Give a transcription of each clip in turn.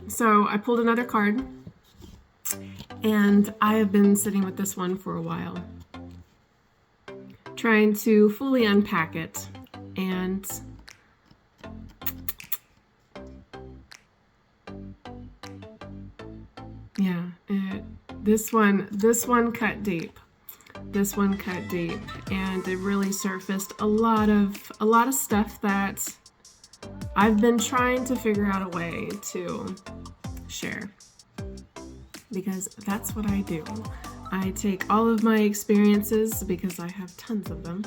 So I pulled another card, and I have been sitting with this one for a while, trying to fully unpack it. And yeah, this one cut deep. This one cut deep, and it really surfaced a lot of stuff that I've been trying to figure out a way to share, because that's what I do. I take all of my experiences, because I have tons of them,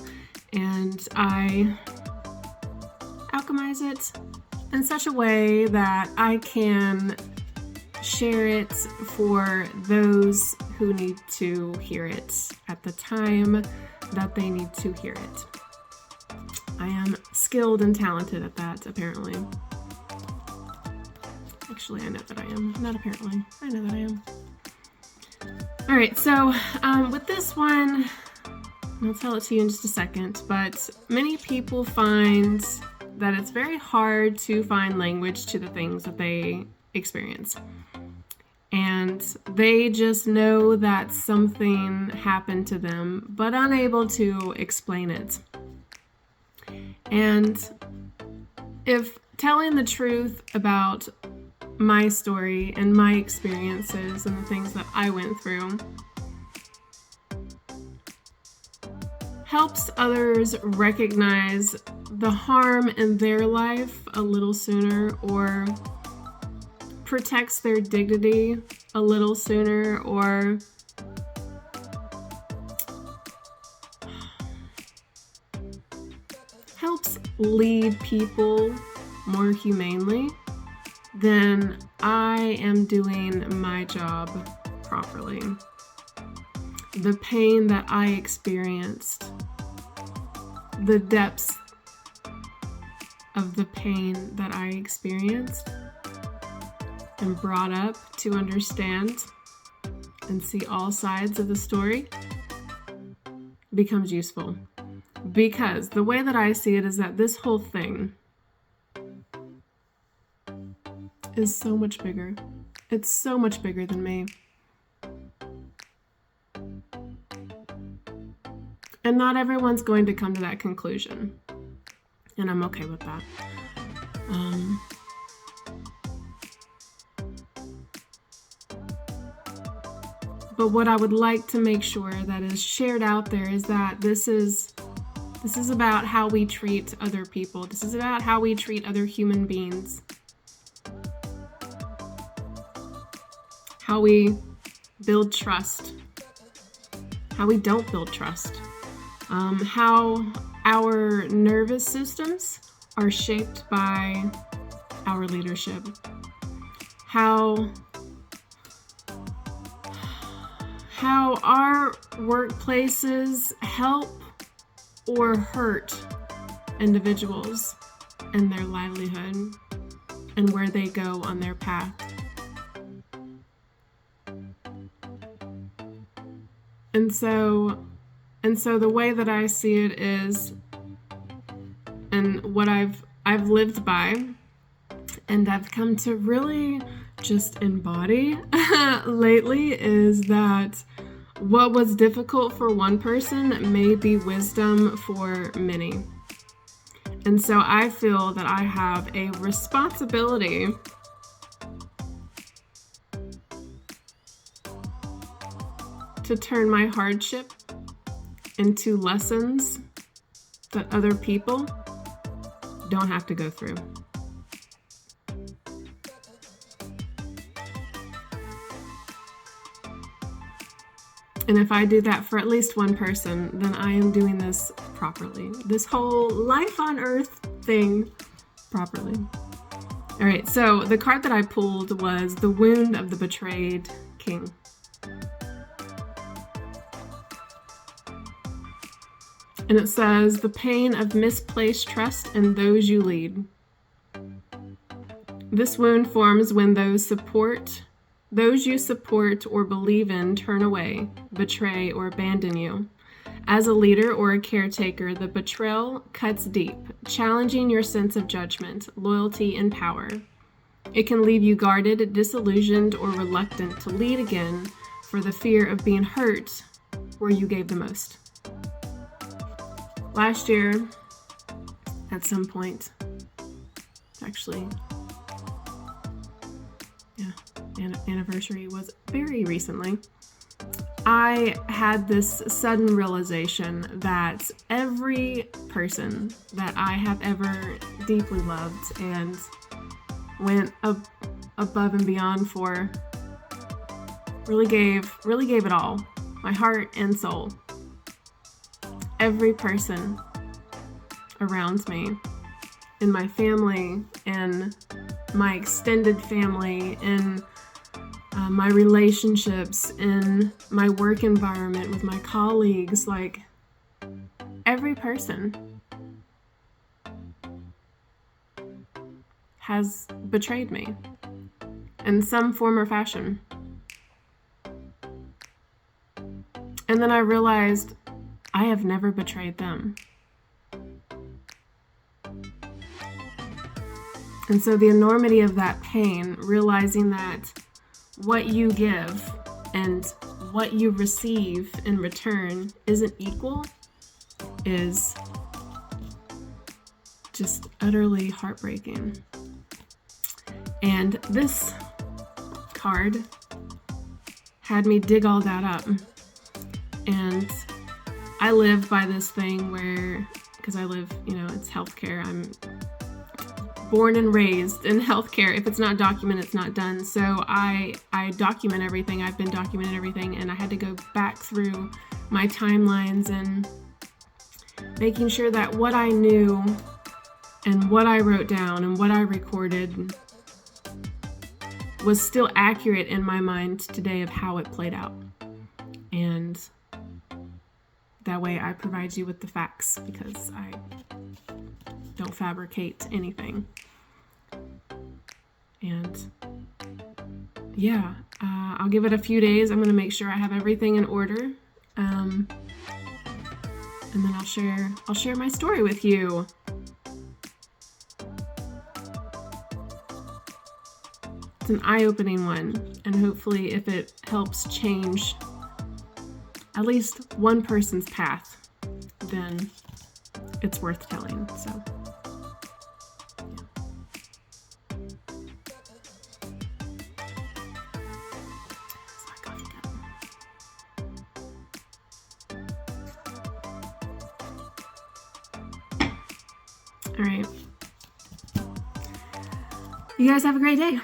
and I alchemize it in such a way that I can share it for those who need to hear it at the time that they need to hear it. I am skilled and talented at that, apparently. Actually, I know that I am. Not apparently. I know that I am. All right, so with this one, I'll tell it to you in just a second, but many people find that it's very hard to find language to the things that they experience. And they just know that something happened to them, but unable to explain it. And if telling the truth about my story and my experiences and the things that I went through helps others recognize the harm in their life a little sooner, or protects their dignity a little sooner, or helps lead people more humanely, then I am doing my job properly. The pain that I experienced, the depths of the pain that I experienced and brought up to understand and see all sides of the story, becomes useful. Because the way that I see it is that this whole thing is so much bigger. It's so much bigger than me. And not everyone's going to come to that conclusion. And I'm okay with that. But what I would like to make sure that is shared out there is that this is about how we treat other people. This is about how we treat other human beings. How we build trust. How we don't build trust. How our nervous systems are shaped by our leadership. How our workplaces help or hurt individuals and their livelihood and where they go on their path. And so the way that I see it is, and what I've lived by, and I've come to really just embody lately, is that what was difficult for one person may be wisdom for many. And so I feel that I have a responsibility to turn my hardship into lessons that other people don't have to go through. And if I do that for at least one person, then I am doing this properly. This whole life on earth thing properly. All right, so the card that I pulled was the Wound of the Betrayed King. And it says, the pain of misplaced trust in those you lead. This wound forms when those you support or believe in turn away, betray, or abandon you. As a leader or a caretaker, the betrayal cuts deep, challenging your sense of judgment, loyalty, and power. It can leave you guarded, disillusioned, or reluctant to lead again for the fear of being hurt where you gave the most. Last year, at some point, actually, anniversary was very recently, I had this sudden realization that every person that I have ever deeply loved and went above and beyond for really gave it all, my heart and soul. Every person around me, in my family, in my extended family, in my relationships, in my work environment with my colleagues, like every person has betrayed me in some form or fashion. And then I realized I have never betrayed them. And so the enormity of that pain, realizing that what you give and what you receive in return isn't equal, is just utterly heartbreaking. And this card had me dig all that up. And I live by this thing where, because I live, it's healthcare. I'm born and raised in healthcare. If it's not documented, it's not done. So I document everything. I've been documenting everything, and I had to go back through my timelines and making sure that what I knew and what I wrote down and what I recorded was still accurate in my mind today of how it played out. And that way I provide you with the facts, because I don't fabricate anything. And yeah, I'll give it a few days. I'm going to make sure I have everything in order. And then I'll share my story with you. It's an eye-opening one, and hopefully if it helps change at least one person's path, then it's worth telling. So all right. You guys have a great day.